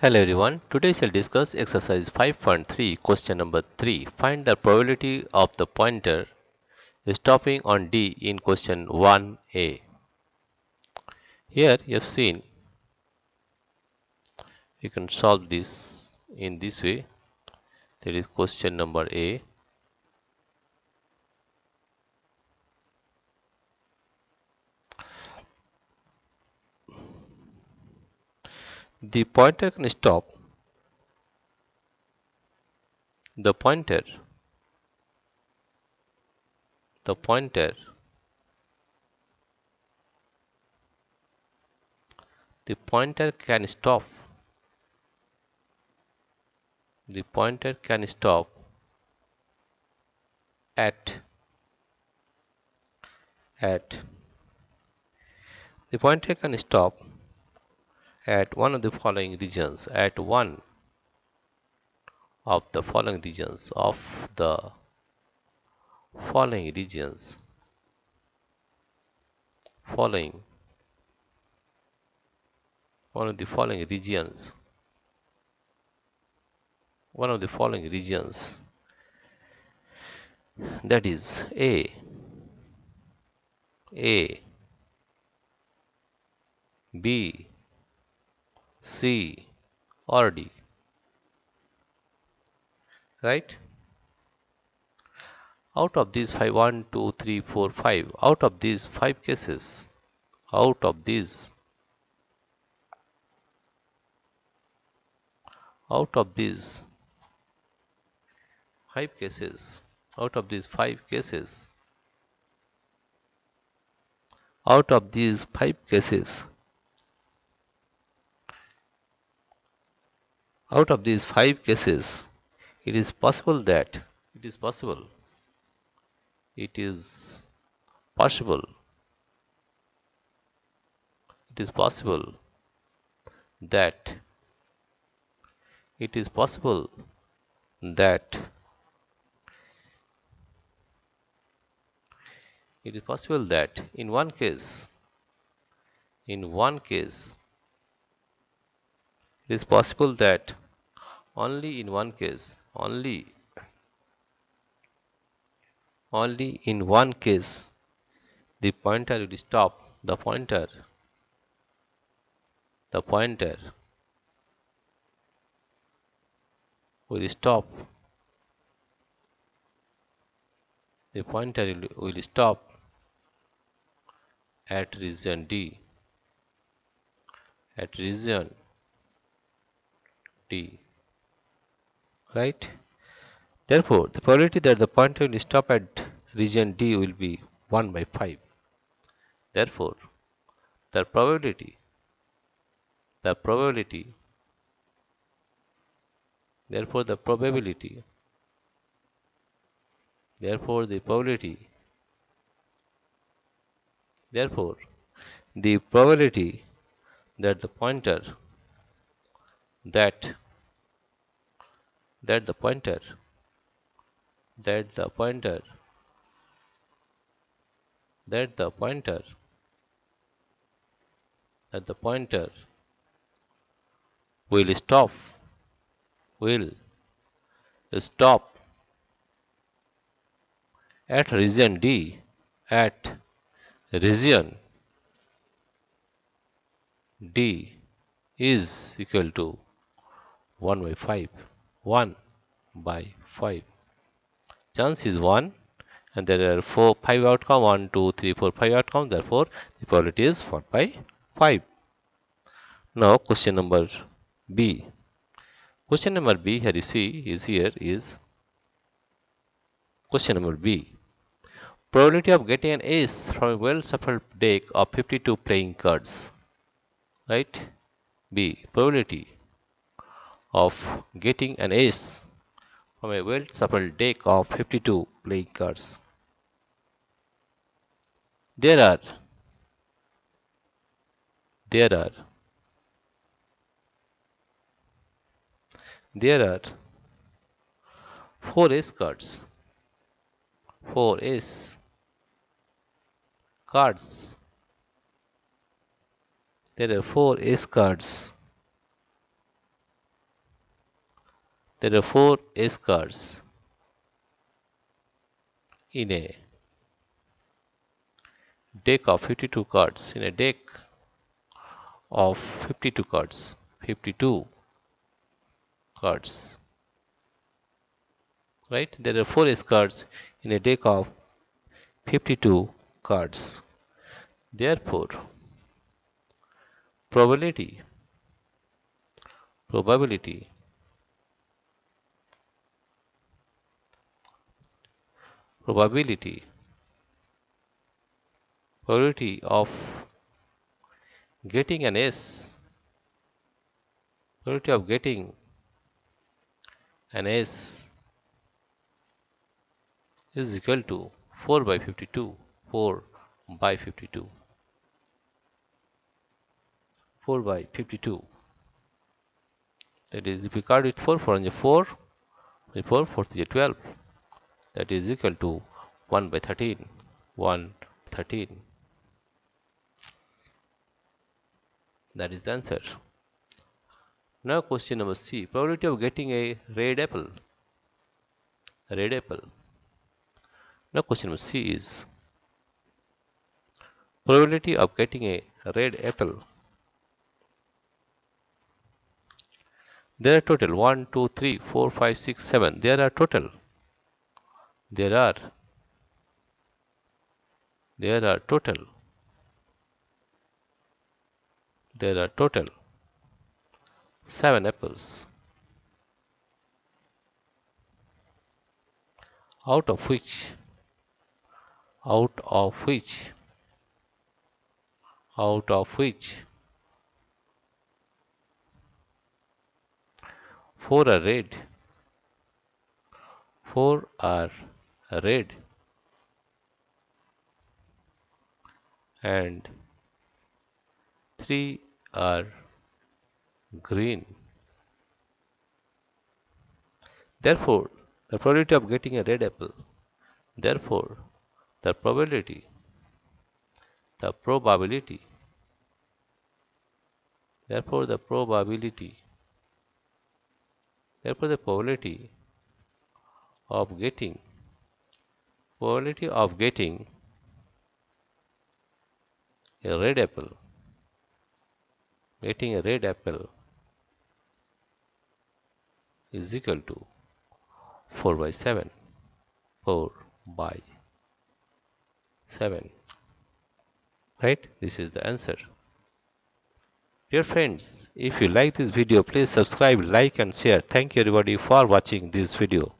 Hello everyone, today we shall discuss exercise 5.3 question number 3. Find the probability of the pointer stopping on D in question 1a. Here you have seen you can solve this in this way. That is question number A. The pointer can stop. The pointer the pointer the pointer can stop. The pointer can stop at the pointer can stop at one of the following regions, at one of the following regions following regions following one of the following regions that is A, B, C or D, right? Out of these 5, 1, 2, 3, 4, 5, out of these 5 cases, out of these 5 cases, out of these 5 cases, out of these 5 cases, out of these 5 cases, it is possible that it is possible it is possible it is possible that it is possible that it is possible that in one case it is possible that only in one case only in one case the pointer will stop the pointer will stop the pointer will stop at region D, right? Therefore, the probability that the pointer will stop at region D will be 1 by 5. Therefore, the probability therefore the probability therefore the probability that the pointer that the pointer that the pointer that the pointer that the pointer will stop at region D at region D is equal to 1 by 5. 1 by 5. Chance is 1 and there are 5 outcome 1, 2, 3, 4, 5 outcome. Therefore, the probability is 4 by 5. Now, question number B. Question number B here you see is question number B. Probability of getting an ace from a well-shuffled deck of 52 playing cards. Right? B. Probability of getting an ace from a well-shuffled deck of 52 playing cards. There are 4 ace cards. 4 ace cards. There are 4 ace cards There are 4 S cards in a deck of 52 cards. In a deck of 52 cards. 52 cards. Right? There are 4 S cards in a deck of 52 cards. Therefore, probability probability probability probability of getting an S probability of getting an S is equal to 4 by 52. 4 by 52. 4 by 52. That is, if we card it 4, 4 and 4, 4, 4 is 12. That is equal to 1 by 13. 1 13. That is the answer. Now question number C. Probability of getting a red apple. Red apple. Now question number C is probability of getting a red apple. There are total 1, 2, 3, 4, 5, 6, 7. There are total. There are total. There are total 7 apples. Out of which 4 are red. 4 are red and 3 are green. Therefore, the probability of getting a red apple. Therefore, the probability therefore the probability of getting a red apple is equal to 4 by 7. 4 by 7. Right? This is the answer. Dear friends, if you like this video, please subscribe, like and share. Thank you everybody for watching this video.